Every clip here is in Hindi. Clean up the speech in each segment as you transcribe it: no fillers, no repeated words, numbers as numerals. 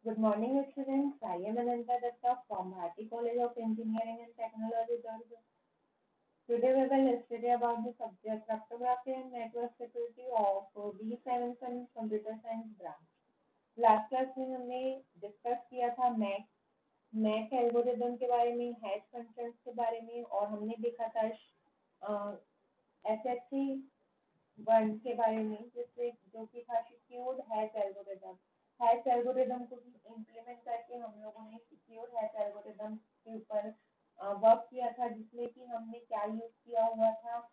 Good morning, students. I am Ananta Datta from Bharati College of Engineering and Technology, Durg. Today we will study about the subject cryptography and network security of B7 Computer Science branch. Last class में हमने डिस्कस किया था मैक एल्गोरिदम के बारे में, हैश फंक्शंस के बारे में, और हमने देखा था एसएससी वन के बारे में, जिससे जो कि था secured hash algorithm. Hash algorithm को भी इम्प्लीमेंट करके हम लोगों ने सिक्योर हैश एल्गोरिदम के ऊपर वर्क किया था, जिसमें कि हमने क्या यूज किया हुआ था,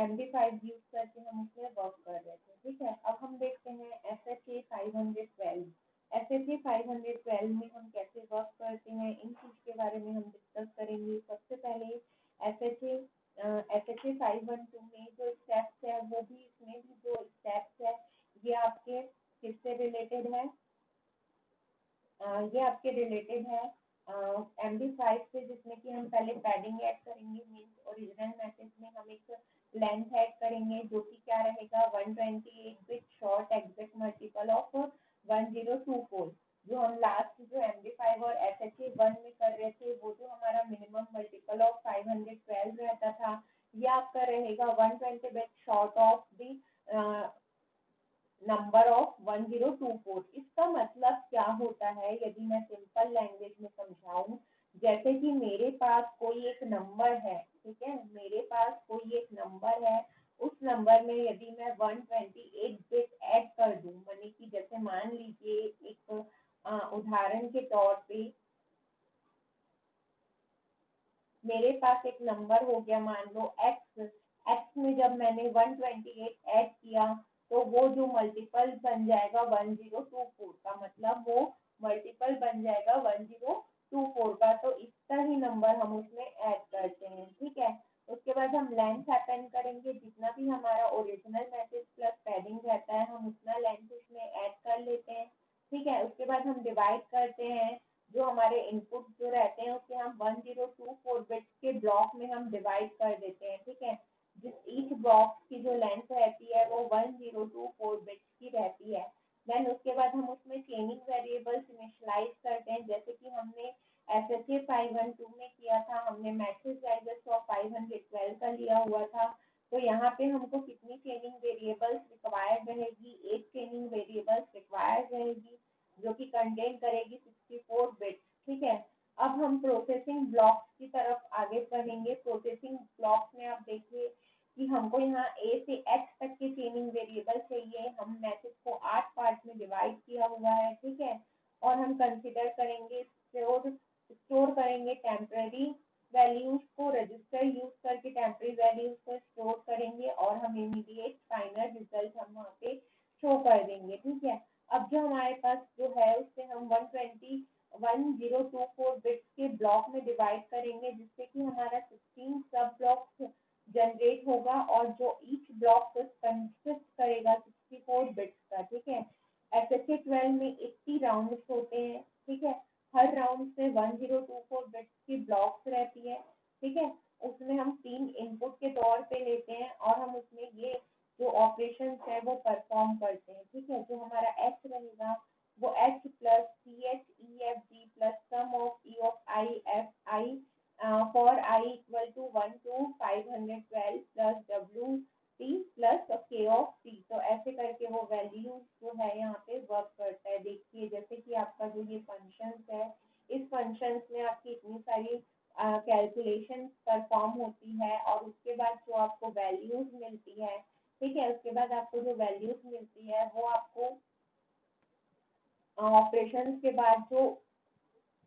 MD5 यूज करके हम उसमें वर्क कर रहे थे। ठीक है, अब हम देखते हैं SHA 512। SHA 512 में हम कैसे वर्क करते हैं, इन चीज के बारे में हम डिस्कस करेंगे। सबसे पहले SHA 512 में जो स्टेप्स है, वो भी इसमें भी जो स्टेप्स है, ये आपके किससे रिलेटेड है, ये आपके रिलेटेड है MD5 से, जिसमें कि हम पहले पैडिंग ऐड करेंगे। मीन्स ओरिजिनल मैसेज में हम एक लेंथ ऐड करेंगे, जो कि क्या रहेगा 128 bit short exact multiple of 1024। जो हम लास्ट जो MD5 और SHA 1 में कर रहे थे, वो जो हमारा मिनिमम मल्टीपल ऑफ 512 रहता था, ये आपका रहेगा 120 bit short of the number of 1024। इसका मतलब क्या होता है, यदि मैं सिंपल लैंग्वेज में समझाऊं, जैसे कि मेरे पास कोई एक नंबर है, ठीक है, मेरे पास कोई एक नंबर है, उस नंबर में यदि मैं 128 बिट ऐड कर दूं, माने कि जैसे मान लीजिए एक उदाहरण के तौर पे मेरे पास एक नंबर हो गया, मान लो एक्स में जब मैंने 128 ऐड किया, तो वो जो मल्टीपल बन जाएगा 1024 का, मतलब वो मल्टीपल बन जाएगा 1024 का। तो इतना ही नंबर हम उसमें ऐड करते हैं। ठीक है, उसके बाद हम लेंथ अपेंड करेंगे, जितना भी हमारा ओरिजिनल मैसेज प्लस पैडिंग रहता है, हम उतना लेंथ उसमें ऐड कर लेते हैं। ठीक है, उसके बाद हम डिवाइड करते हैं, जो हमारे इनपुट जो रहते हैं उसे हम 1024 बिट्स के ब्लॉक में हम डिवाइड कर देते हैं। ठीक है, जिस ईच बॉक्स की जो लेंथ रहती है वो 1024 बिट्स की रहती है। देन उसके बाद हम उसमें चेनिंग वेरिएबल्स इनिशियलाइज करते हैं, जैसे कि हमने SHA 512 में किया था, हमने मैसेज एड्रेस ऑफ 512 का लिया हुआ था। तो यहाँ पे हमको कितनी चेनिंग वेरिएबल्स रिक्वायर्ड रहेगी, एक चेनिंग वेरिएबल्स रिक्वायर्ड रहेगी, जो कि कंटेन करेगी 64 बिट्स। ठीक है, अब हम प्रोसेसिंग ब्लॉक्स की तरफ आगे बढ़ेंगे। प्रोसेसिंग ब्लॉक्स में आप देखिए कि हमको यहाँ ए से एच तक के चेनिंग वेरिएबल चाहिए। हम मैसेज को 8 पार्ट में डिवाइड किया हुआ है। ठीक है, और हम कंसिडर करेंगे स्टोर करेंगे टेम्पररी वैल्यूज को, रजिस्टर यूज करके टेम्पररी वैल्यूज को स्टोर करेंगे, और हम इमीडिएट फाइनल रिजल्ट हम वहाँ पे शो कर देंगे। ठीक है, अब जो हमारे पास जो है उससे हम 1024 बिट्स के ब्लॉक में डिवाइड करेंगे, जिससे कि हमारा 16 सब ब्लॉक जनरेट होगा, और जो ईच ब्लॉक कंसिस्ट करेगा 64 बिट्स का। ठीक है, SHA 12 में 80 राउंड्स होते हैं। ठीक है, हर राउंड से 1024 बिट्स की ब्लॉक्स रहती है। ठीक है, उसमें हम 3 इनपुट के तौर पे लेते हैं, और हम उसमें ये जो ऑपरेशन है वो परफॉर्म करते हैं। ठीक है, जो हमारा एच रहेगा वो h plus c h e f g plus sum of e of i f i for i equal to 1 to 512 plus डब्ल्यू t plus k of t. तो ऐसे करके वो वैल्यू जो है यहाँ पे वर्क करता है। देखिए, जैसे कि आपका जो ये फंक्शंस है, इस फंक्शंस में आपकी इतनी सारी कैलकुलेशन परफॉर्म होती है, और उसके बाद जो आपको वैल्यूज मिलती है, ठीक है, उसके बाद आपको जो वैल्यूज मिलती है वो आपको ऑपरेशन के बाद जो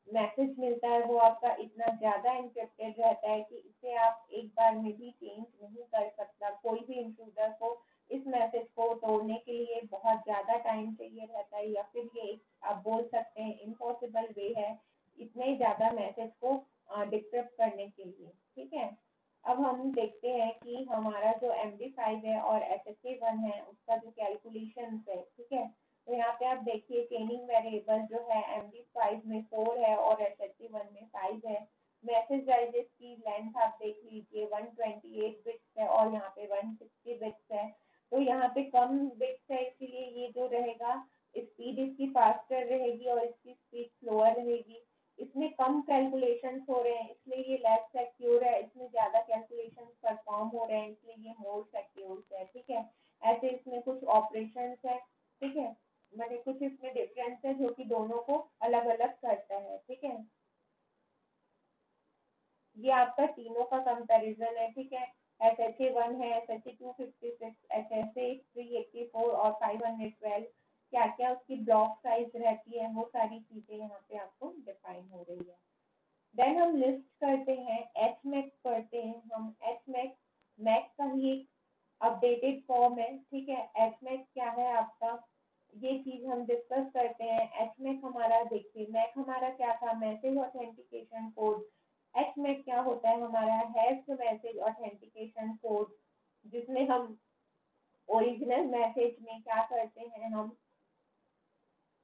मैसेज मिलता है वो आपका इतना ज्यादा इंक्रिप्टेड रहता है कि इसे आप एक बार में भी चेंज नहीं कर सकता। कोई भी इंट्रूडर को इस मैसेज को तोड़ने के लिए बहुत ज्यादा टाइम चाहिए रहता है, या फिर ये आप बोल सकते हैं इम्पॉसिबल वे है इतने ज्यादा मैसेज को डिक्रिप्ट करने के लिए। ठीक है, अब हम देखते हैं कि हमारा जो MD5 है और SHA 1 है उसका जो कैलकुलेशन है। ठीक है, तो यहाँ पे आप देखिए चेनिंग वेरिएबल जो है MD5 में 4 है और SHA 1 में 5 है। मैसेज डाइजेस्ट की लेंथ आप देख लीजिए 128 बिट्स है, और यहाँ पे 160 बिट्स है। तो यहाँ पे कम बिट्स है, इसीलिए ये जो रहेगा स्पीड इसकी फास्टर रहेगी और इसकी स्पीड स्लोअर रहेगी। इसमें कम कैलकुलेशन हो रहे हैं इसलिए ये लेस सिक्योर है, इसमें ज्यादा कैलकुलेशन परफॉर्म हो रहे हैं इसलिए ये मोर सिक्योर है। ठीक है, ऐसे इसमें कुछ ऑपरेशन है। ठीक है, मैंने कुछ इसमें डिफरेंस है जो कि दोनों को अलग अलग करता है। ठीक है, ये आपका तीनों का कंपैरिजन है। ठीक है, SHA1 है, SHA256, SHA384 और 512, क्या क्या उसकी ब्लॉक साइज रहती है वो सारी चीजें यहाँ पे आपको डिफाइन हो रही है। देन हम लिस्ट करते हैं, HMAC पढ़ते हैं हम। HMAC मैक का ही एक अपडेटेड फॉर्म है। ठीक है, HMAC क्या है आपका, ये चीज हम डिस्कस करते हैं। HMAC हमारा देखिए, मैक हमारा क्या था, मैसेज ऑथेंटिकेशन कोड। HMAC क्या होता है हमारा, हैश मैसेज ऑथेंटिकेशन कोड, जिसमें हम ओरिजिनल मैसेज में क्या करते हैं, हम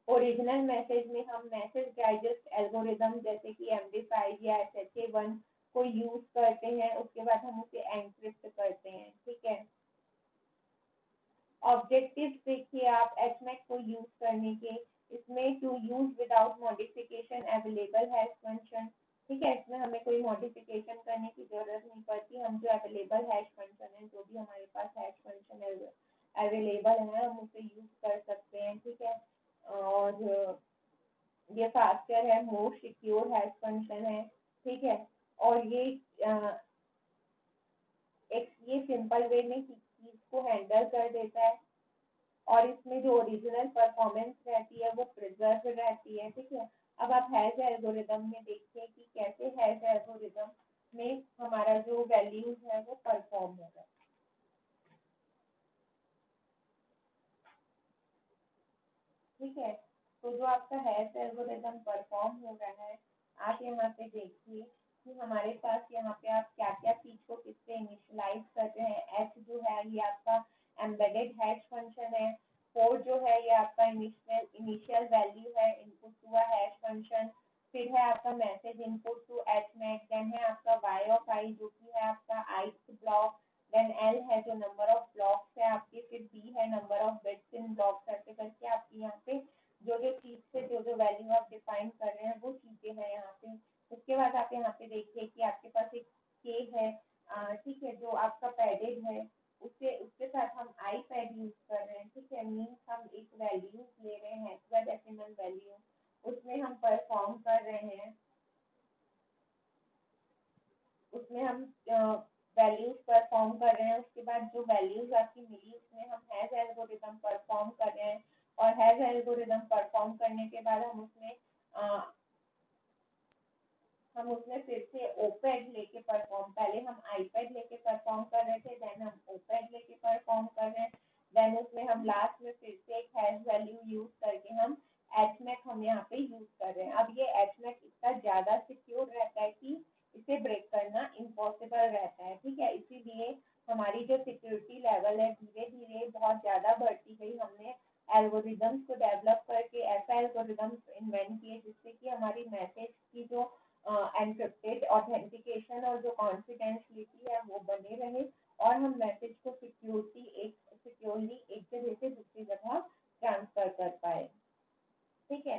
ओरिजिनल मैसेज में हम मैसेज डाइजेस्ट एल्गोरिदम जैसे कि MD5 या SHA1 को यूज करते हैं, उसके बाद हम उसे एनक्रिप्ट करते हैं। ठीक है, ऑब्जेक्टिव देखिए आप HMAC को यूज करने के, इसमें to use without modification available hash function. ठीक है, इसमें हमें कोई मॉडिफिकेशन करने की जरूरत नहीं पड़ती, हम जो अवेलेबल हैश फंक्शन है, जो भी हमारे पास हैश फंक्शन अवेलेबल है हम उसे यूज कर सकते हैं। ठीक है, और ये फास्टर है, मोर सिक्योर हैश फंक्शन है। ठीक है, और ये सिंपल वे में चीज को हैंडल कर देता है और इसमें जो ओरिजिनल परफॉर्मेंस रहती है वो प्रिजर्व रहती है। ठीक है, अब आप हैश एल्गोरिदम में देखिए कि कैसे हैश एल्गोरिदम में हमारा जो वैल्यूज है वो परफॉर्म होगा। ठीक है, तो जो आपका हैश एल्गोरिदम परफॉर्म हो रहा है, आप यहाँ पे देखिए कि हमारे पास यहाँ पे आप क्या क्या चीज को किससे इनिशियलाइज कर रहे हैं। एच जो है ये आपका एम्बेडेड हैश फंक्शन है। 4 जो है ये आपका इनिशियल वैल्यू है input to a hash function. फिर है आपका message input to HMAC। Then है आपका y ऑफ i जो कि है आपका ith ब्लॉक। देन L है जो नंबर ऑफ ब्लॉक्स है आपके। फिर B है number of bits in blocks, ऐसे करके आपकी यहाँ पे जो जो चीज से जो जो वैल्यू आप डिफाइन कर रहे हैं वो चीजें हैं यहाँ पे। उसके बाद आप यहाँ पे देखिए कि आपके पास एक के है, ठीक है, जो आपका पैडेड है, उससे उसके साथ हम आई पैड यूज कर रहे हैं। ठीक है, मीन्स हम एक वैल्यू ले रहे हैं, हेक्साडेसिमल वैल्यू, उसमें हम परफॉर्म कर रहे हैं, उसमें हम वैल्यूज परफॉर्म कर रहे हैं। उसके बाद जो वैल्यूज आपकी मिली उसमें हम हैश एल्गोरिदम परफॉर्म कर रहे हैं और हैश एल्गोरिदम परफॉर्म करने के बाद हम उसमें फिर से ओपैड लेके परफॉर्म, पहले हम आईपैड लेके परफॉर्म कर रहे थे, देन हम ओपैड लेके परफॉर्म कर रहे हैं, देन उसमें हम लास्ट में फिर से एक हैश वैल्यू यूज करके हम HMAC हम यहाँ पे यूज कर रहे हैं। अब ये HMAC इतना ज्यादा सिक्योर रहता है कि इसे ब्रेक करना इम्पॉसिबल रहता है। ठीक है, इसीलिए हमारी जो सिक्योरिटी लेवल है धीरे धीरे बहुत ज्यादा बढ़ती गई। हमने एल्गोरिदम्स को डेवलप करके ऐसा एल्गोरिदम्स इन्वेंट किए जिससे कि हमारी मैसेज की जो एनक्रिप्टेड ऑथेंटिकेशन और जो कॉन्फिडेंशियलिटी है वो बने रहे और हम मैसेज को सिक्योरली एक जगह से दूसरी जगह ट्रांसफर कर पाए। ठीक है,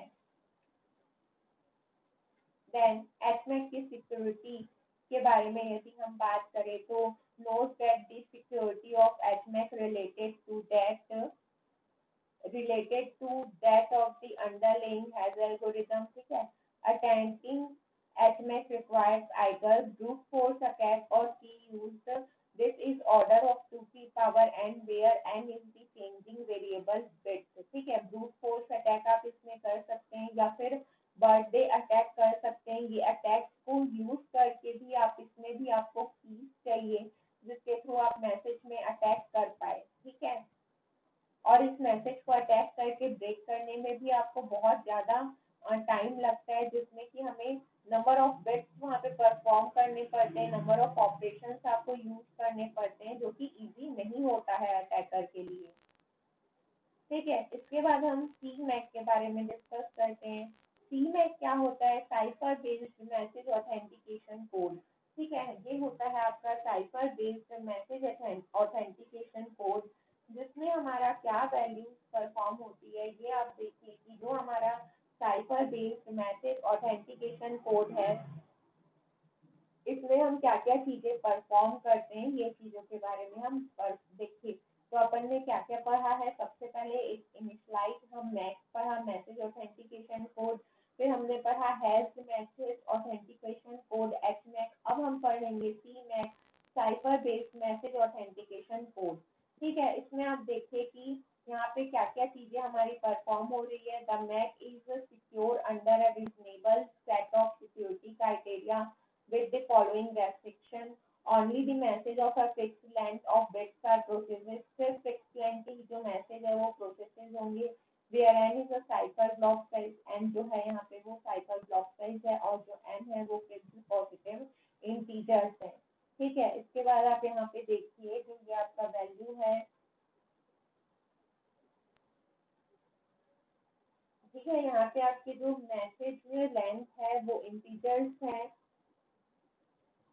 देन HMAC की सिक्योरिटी के बारे में यदि हम बात करें तो note that the security of HMAC related to that of the underlying hash algorithm. ठीक है, attempting HMAC requires either brute force attack or key used. This is order of 2p power n where n is the changing variable bits. ठीक है, brute force attack आप इसमें कर सकते हैं या फिर बर्थडे अटैक कर सकते हैं। ये अटैक को यूज करके भी आप इसमें भी आपको कीज चाहिए जिसके थ्रू आप मैसेज में अटैक कर पाए। ठीक है, और इस मैसेज को अटैक करके ब्रेक करने में भी आपको बहुत ज्यादा टाइम लगता है, जिसमें कि हमें नंबर ऑफ बिट्स वहाँ पे परफॉर्म करने पड़ते हैं, नंबर ऑफ ऑपरेशंस आपको यूज करने पड़ते हैं जो कि इजी नहीं होता है अटैकर के लिए। ठीक है, इसके बाद हम CMAC के बारे में डिस्कस करते हैं। CMAC क्या होता है, cipher based message authentication code. ठीक है, ये होता है आपका cipher based message authentication code. जिसमें हमारा क्या वैल्यू परफॉर्म होती है, ये आप देखिए कि जो हमारा cipher based message authentication code है, इसमें हम क्या क्या चीजें परफॉर्म करते हैं, ये चीजों के बारे में हम देखिए। तो अपन ने क्या क्या पढ़ा है, सबसे पहले एक इनिशियलाइज हम मैक पढ़ा, मैसेज ऑथेंटिकेशन कोड। फिर हमने पढ़ा hash message authentication code H MAC. अब हम पढ़ेंगे C MAC, cipher based message authentication code. ठीक है, इसमें आप देखिए कि यहाँ पे क्या क्या चीजें हमारी परफॉर्म हो रही है। The MAC is secure under a reasonable set of security criteria with the following restriction. Only the message of a fixed length of bits are processed. सिर्फ fixed length की जो मैसेज है वो प्रोसेसेस होंगे। where n is a cipher block size, n जो है यहाँ पे वो cipher block size है, और जो n है वो fixed positive integers है। ठीक है, इसके बाद आप यहाँ पे देखिए जो ये आपका वैल्यू है, ठीक है, यहाँ पे आपके जो मैसेज लेंथ है वो इंटीजर्स है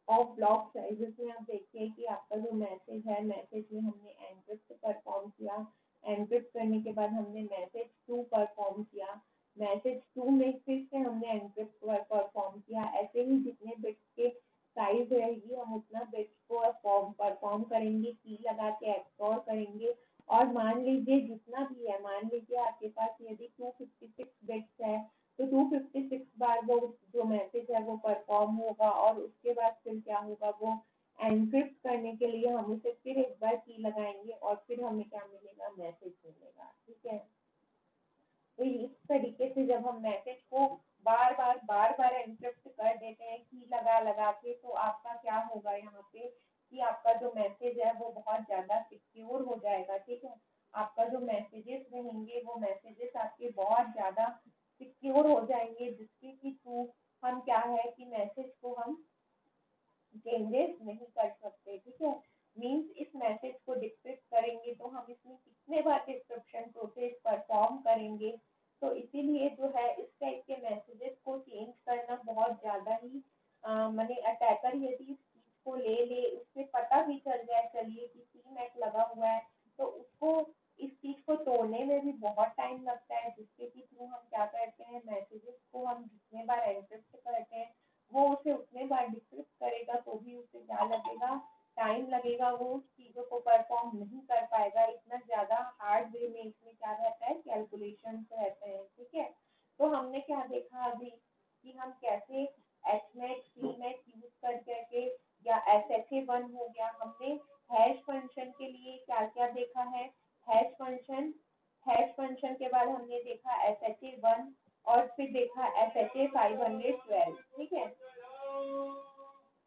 ऑफ ब्लॉक साइजेस में। आप देखिए कि आपका जो मैसेज है, मैसेज में हमने एनक्रिप्ट परफॉर्म किया, एनक्रिप्ट करने के बाद हमने मैसेज टू परफॉर्म किया, मैसेज टू में फिर से हमने एनक्रिप्ट परफॉर्म किया। ऐसे ही जितने बिट्स के साइज रहेगी हम उतना बिट्स को परफॉर्म करेंगे, की लगा के एक्सप्लोर करेंगे। और मान लीजिए जितना भी है, मान लीजिए आपके पास यदि 256 बिट्स है, तो 256 बार वो जो मैसेज है वो परफॉर्म होगा, और उसके बाद फिर क्या होगा, वो एनक्रिप्ट करने के लिए हम उसे फिर एक बार की लगाएंगे और फिर हमें क्या मिलेगा, मैसेज मिलेगा। ठीक है, तो इस तरीके से जब हम मैसेज को बार बार एनक्रिप्ट कर देते हैं की लगा लगा के, तो आपका क्या होगा यहाँ पे कि आपका जो मैसेज है वो बहुत ज्यादा सिक्योर हो जाएगा। ठीक है, आपका जो मैसेजेस रहेंगे वो मैसेजेस आपके बहुत ज्यादा सिक्योर हो जाएंगे, जिसके की थ्रू हम क्या है कि मैसेज को हम चेंजेस नहीं कर सकते। ठीक है, मीन्स इस मैसेज को डिक्रिप्ट करेंगे तो हम इसमें कितने बार डिस्क्रिप्शन प्रोसेस परफॉर्म करेंगे। तो इसीलिए जो है इस टाइप के मैसेजेस को चेंज करना बहुत ज्यादा ही माने अटैकर यदि इस चीज को ले ले, उससे पता भी चल जाए चलिए कि सीमैक लगा हुआ है, तो उसको इस चीज को तोड़ने में भी बहुत टाइम लगता है, जिसके के थ्रू हम क्या करते हैं, मैसेजेस को हम जितने बार एनक्रिप्ट करते हैं वो उसे उतने बार डिक्रिप्ट करेगा तो भी उसे क्या लगेगा, टाइम लगेगा, वो उस चीजों को परफॉर्म नहीं कर पाएगा। इतना ज्यादा हार्ड वे में इसमें क्या रहता है, कैलकुलेशन रहते हैं। ठीक है, तो हमने क्या देखा अभी कि हम कैसे एच मैक सी मैक यूज कर करके, या एस एच ए वन हो गया, हमने हैश फंक्शन के लिए क्या क्या देखा है, हैश फंक्शन, हैश फंक्शन के बाद हमने देखा एस एच ए वन, और फिर देखा एस एच ए 512। ठीक है,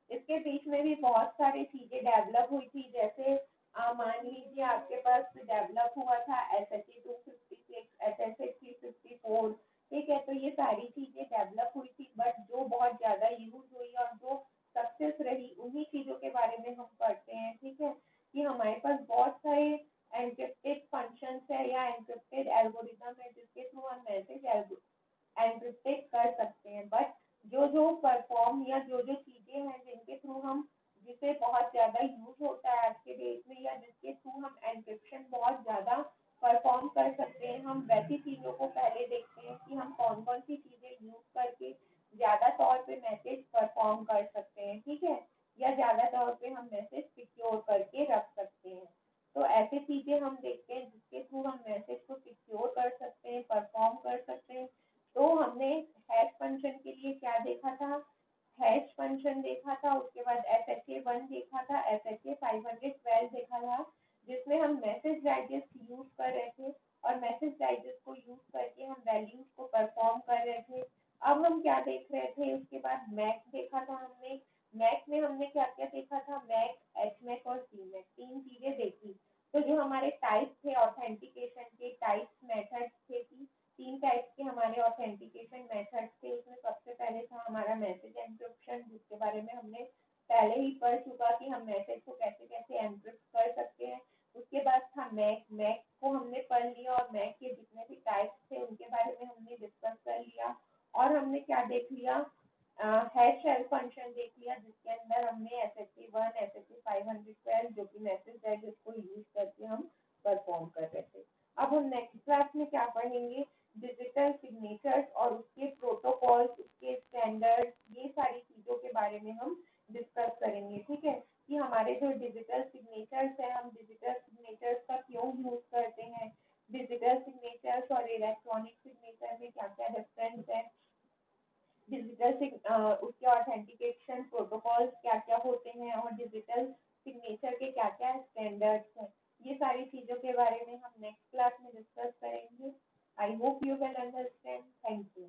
इसके बीच में भी बहुत सारी चीजें डेवलप हुई थी, जैसे मान लीजिए आपके पास डेवलप हुआ था S H A 256, S H A 354। ठीक है, तो ये सारी चीजें डेवलप हुई थी, बट जो बहुत ज्यादा यूज हुई और जो सक्सेस रही उन्हीं चीजों के बारे में हम पढ़ते हैं। ठीक है, कि हमारे पास बहुत सारे एनक्रिप्टेड फंक्शंस है या एनक्रिप्टेड एल्गोरिदम है जिसके थ्रू हम मैसेज एनक्रिप्टेड कर सकते हैं, बट जो जो परफॉर्म या जो जो चीजें हैं जिनके थ्रू हम, जिसे बहुत ज्यादा यूज होता है आज के डेट में, या जिसके थ्रू हम एनक्रिप्शन बहुत ज्यादा परफॉर्म कर सकते हैं, हम वैसी चीजों को पहले देखते हैं कि हम कौन कौन सी चीजें यूज करके ज्यादा तौर पे मैसेज परफॉर्म कर सकते हैं। ठीक है, या ज्यादा तौर पे हम मैसेज सिक्योर करके रख सकते हैं। तो ऐसी चीजें हम देखते हैं जिसके थ्रू हम मैसेज को सिक्योर कर सकते हैं, परफॉर्म कर सकते हैं। तो हमने हैश फंक्शन के लिए क्या देखा था, हैश फंक्शन देखा था, उसके बाद एस एच ए वन देखा था, एस एच ए 512 देखा था, जिसमें हम मैसेज डाइजेस्ट यूज कर रहे थे, और मैसेज डाइजेस्ट को यूज करके हम वैल्यूज को परफॉर्म कर रहे थे। अब हम क्या देख रहे थे, उसके बाद मैक देखा था हमने, मैक में हमने क्या क्या देखा था, मैक एच मैक और सी मैक, तीन चीजें देखी। तो जो हमारे टाइप थे ऑथेंटिकेशन के, टाइप्स मेथड्स थे कि तीन टाइप के हमारे ऑथेंटिकेशन मेथड्स थे। इसमें सबसे पहले था हमारा मैसेज एन्क्रिप्शन, जिसके बारे में हमने पहले ही पढ़ चुका कि हम मैसेज को कैसे कैसे एन्क्रिप्ट कर सकते हैं। उसके बाद था मैक, मैक को हमने पढ़ लिया, और मैक के जितने भी टाइप्स थे उनके बारे में हमने डिस्कस कर लिया। और हमने क्या देख लिया, हैश शेल फंक्शन देख लिया, जिसके अंदर हमने S H one, S H 512 जो कि मैसेज है जिसको यूज करके हम परफॉर्म कर रहे थे। अब हम नेक्स्ट क्लास में क्या पढ़ेंगे, डिजिटल सिग्नेचर्स और उसके प्रोटोकॉल्स, उसके स्टैंडर्ड, ये सारी चीजों के बारे में हम डिस्कस करेंगे। ठीक है, कि हमारे जो डिजिटल सिग्नेचर्स है, हम डिजिटल सिग्नेचर्स का क्यों यूज करते हैं, डिजिटल सिग्नेचर्स और इलेक्ट्रॉनिक सिग्नेचर में क्या क्या डिफरेंस है, डिजिटल उसके ऑथेंटिकेशन प्रोटोकॉल्स क्या क्या होते हैं और डिजिटल सिग्नेचर के क्या क्या स्टैंडर्ड्स हैं, ये सारी चीजों के बारे में हम नेक्स्ट क्लास में डिस्कस करेंगे। I hope you can understand. Thank you.